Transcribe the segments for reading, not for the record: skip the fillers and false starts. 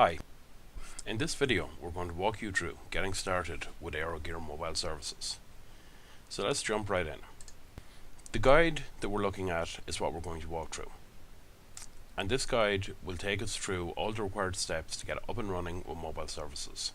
Hi, in this video we're going to walk you through getting started with AeroGear mobile services. So let's jump right in. The guide that we're looking at is what we're going to walk through. And this guide will take us through all the required steps to get up and running with mobile services.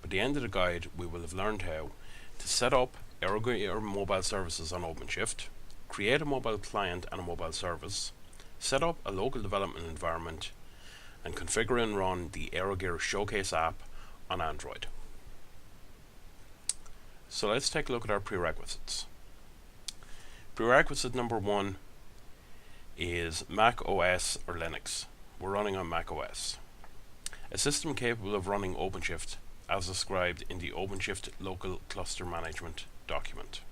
By the end of the guide we will have learned how to set up AeroGear mobile services on OpenShift, create a mobile client and a mobile service, set up a local development environment, and configure and run the AeroGear Showcase app on Android. So let's take a look at our prerequisites. Prerequisite number 1 is Mac OS or Linux. We're running on Mac OS. A system capable of running OpenShift as described in the OpenShift Local Cluster Management document.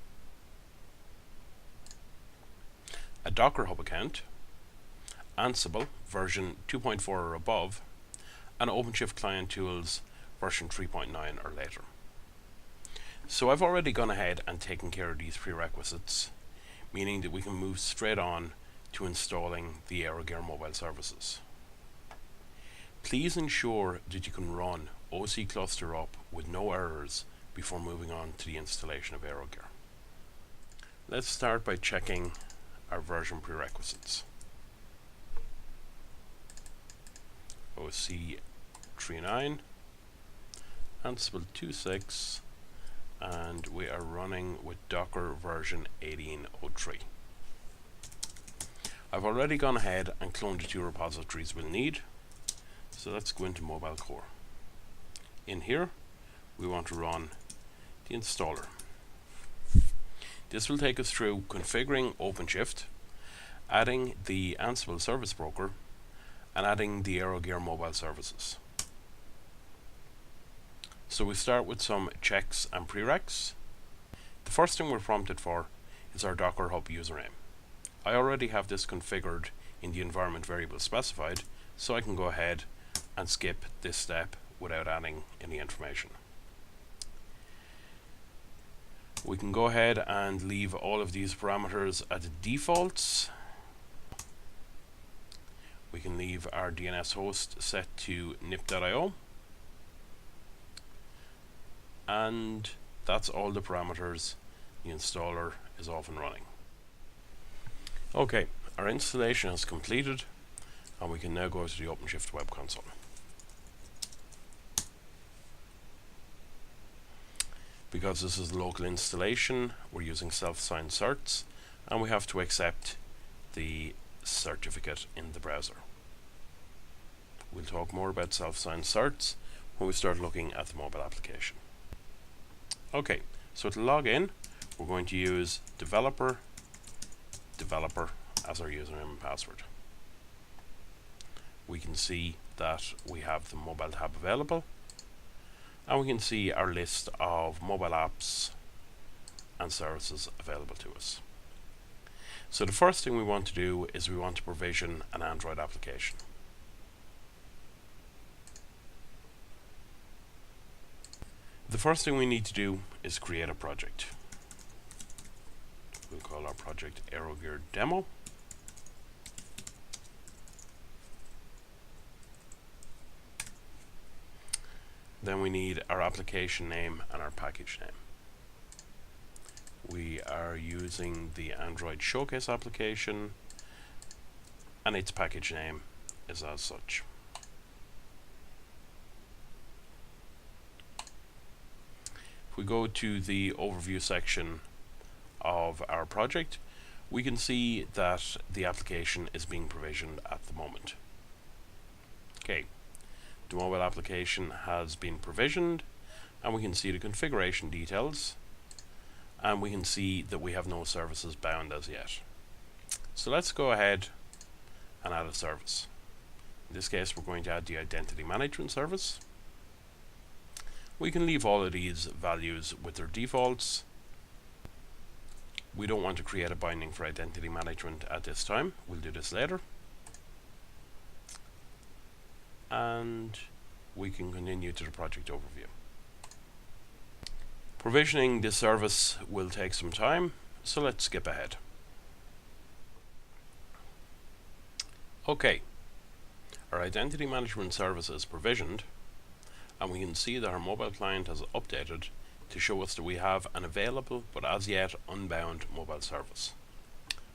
A Docker Hub account, Ansible version 2.4 or above, and OpenShift Client Tools version 3.9 or later. So I've already gone ahead and taken care of these prerequisites, meaning that we can move straight on to installing the AeroGear mobile services. Please ensure that you can run OC Cluster up with no errors before moving on to the installation of AeroGear. Let's start by checking our version prerequisites. OC 3.9, Ansible 2.6, and we are running with Docker version 18.03. I've already gone ahead and cloned the 2 repositories we'll need, so let's go into Mobile Core. In here we want to run the installer. This will take us through configuring OpenShift, adding the Ansible service broker, and adding the AeroGear mobile services. So we start with some checks and prereqs. The first thing we're prompted for is our Docker Hub username. I already have this configured in the environment variable specified, so I can go ahead and skip this step without adding any information. We can go ahead and leave all of these parameters at defaults. We can leave our DNS host set to nip.io, and that's all the parameters. The installer is off and running. Okay, our installation has completed and we can now go to the OpenShift web console. Because this is local installation, we're using self-signed certs and we have to accept the certificate in the browser. We'll talk more about self-signed certs when we start looking at the mobile application. Okay, so to log in, we're going to use developer as our username and password. We can see that we have the mobile tab available, and we can see our list of mobile apps and services available to us. So the first thing we want to do is we want to provision an Android application. The first thing we need to do is create a project. We'll call our project AeroGear Demo. Then we need our application name and our package name. We are using the Android Showcase application, and its package name is as such. If we go to the overview section of our project, we can see that the application is being provisioned at the moment. Okay, the mobile application has been provisioned, and we can see the configuration details, and we can see that we have no services bound as yet. So let's go ahead and add a service. In this case, we're going to add the identity management service. We can leave all of these values with their defaults. We don't want to create a binding for identity management at this time. We'll do this later. And we can continue to the project overview. Provisioning this service will take some time, so let's skip ahead. Okay, Our identity management service is provisioned, and we can see that our mobile client has updated to show us that we have an available but as yet unbound mobile service.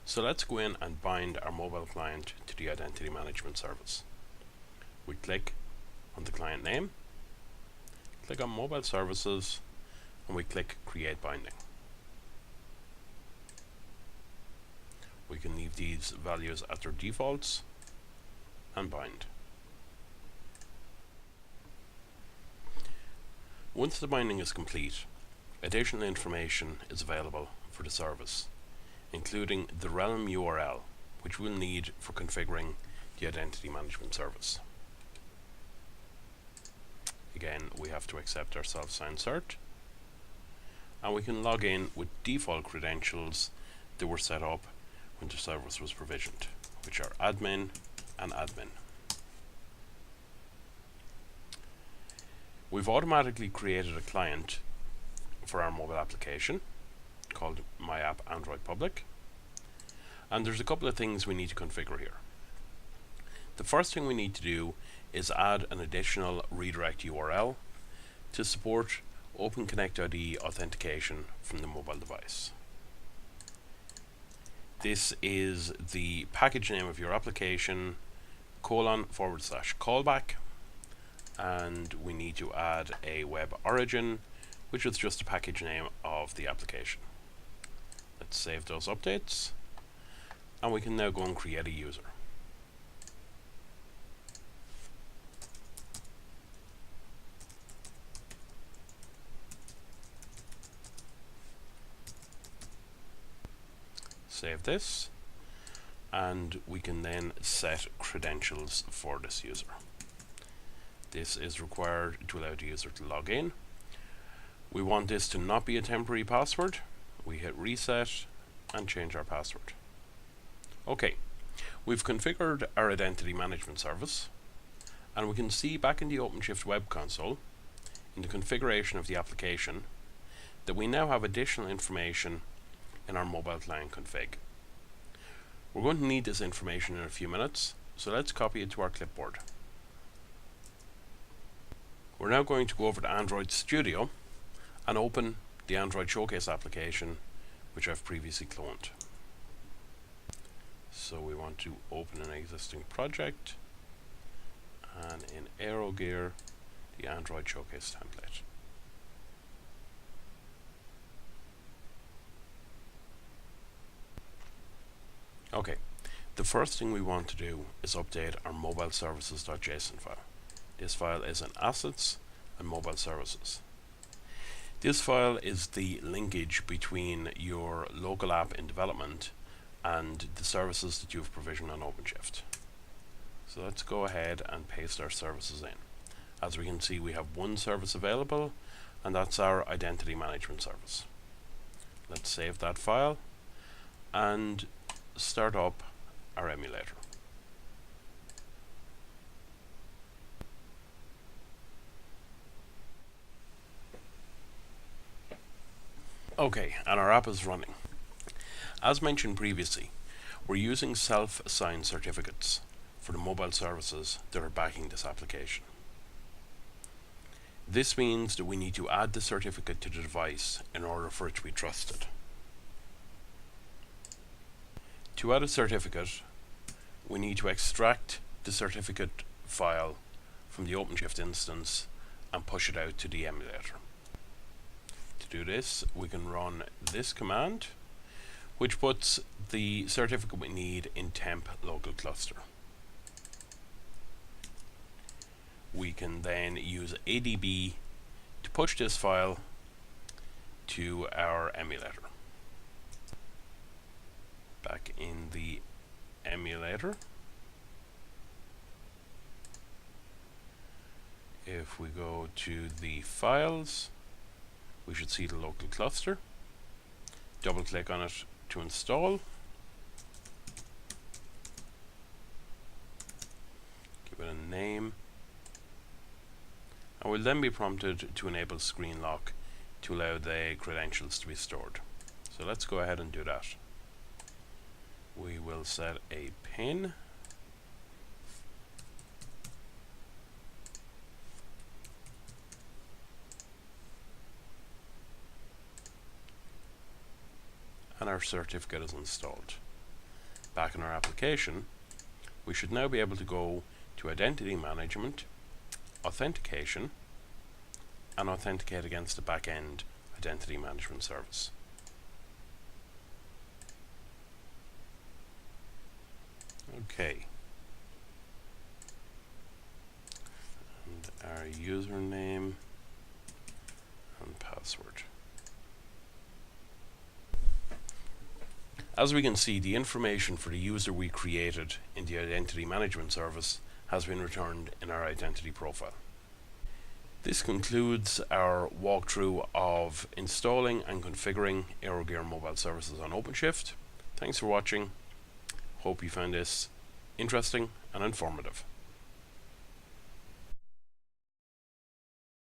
So let's go in and bind our mobile client to the identity management service. We click on the client name, click on mobile services, and we click create binding. We can leave these values at their defaults and bind. Once the binding is complete, additional information is available for the service, including the realm URL, which we'll need for configuring the identity management service. Again, we have to accept our self-signed cert, and we can log in with default credentials that were set up when the service was provisioned, which are admin and admin. We've automatically created a client for our mobile application called My App Android Public, and there's a couple of things we need to configure here. The first thing we need to do is add an additional redirect URL to support OpenConnectID authentication from the mobile device. This is the package name of your application :/callback, and we need to add a web origin, which is just the package name of the application. Let's save those updates, and we can now go and create a user. Save this, and we can then set credentials for this user. This is required to allow the user to log in. We want this to not be a temporary password. We hit reset and change our password. Okay, we've configured our identity management service, and we can see back in the OpenShift web console, in the configuration of the application, that we now have additional information in our mobile client config. We're going to need this information in a few minutes, so let's copy it to our clipboard. We're now going to go over to Android Studio and open the Android Showcase application, which I've previously cloned. So we want to open an existing project, and in AeroGear, the Android Showcase template. Okay, the first thing we want to do is update our mobile services.json file. This file is in assets and mobile services. This file is the linkage between your local app in development and the services that you've provisioned on OpenShift. So let's go ahead and paste our services in. As we can see, we have one service available, and that's our identity management service. Let's save that file and start up our emulator. Okay, and our app is running. As mentioned previously, we're using self-signed certificates for the mobile services that are backing this application. This means that we need to add the certificate to the device in order for it to be trusted. To add a certificate, we need to extract the certificate file from the OpenShift instance and push it out to the emulator. To do this, we can run this command, which puts the certificate we need in temp local cluster. We can then use ADB to push this file to our emulator. Back in the emulator, if we go to the files, we should see the local cluster. Double click on it to install. Give it a name. And we'll then be prompted to enable screen lock to allow the credentials to be stored. So let's go ahead and do that. We will set a pin our certificate is installed. Back in our application, we should now be able to go to Identity Management, Authentication, and authenticate against the backend Identity Management Service. Okay. And our username and password. As we can see, the information for the user we created in the Identity Management Service has been returned in our identity profile. This concludes our walkthrough of installing and configuring AeroGear mobile services on OpenShift. Thanks for watching. Hope you found this interesting and informative.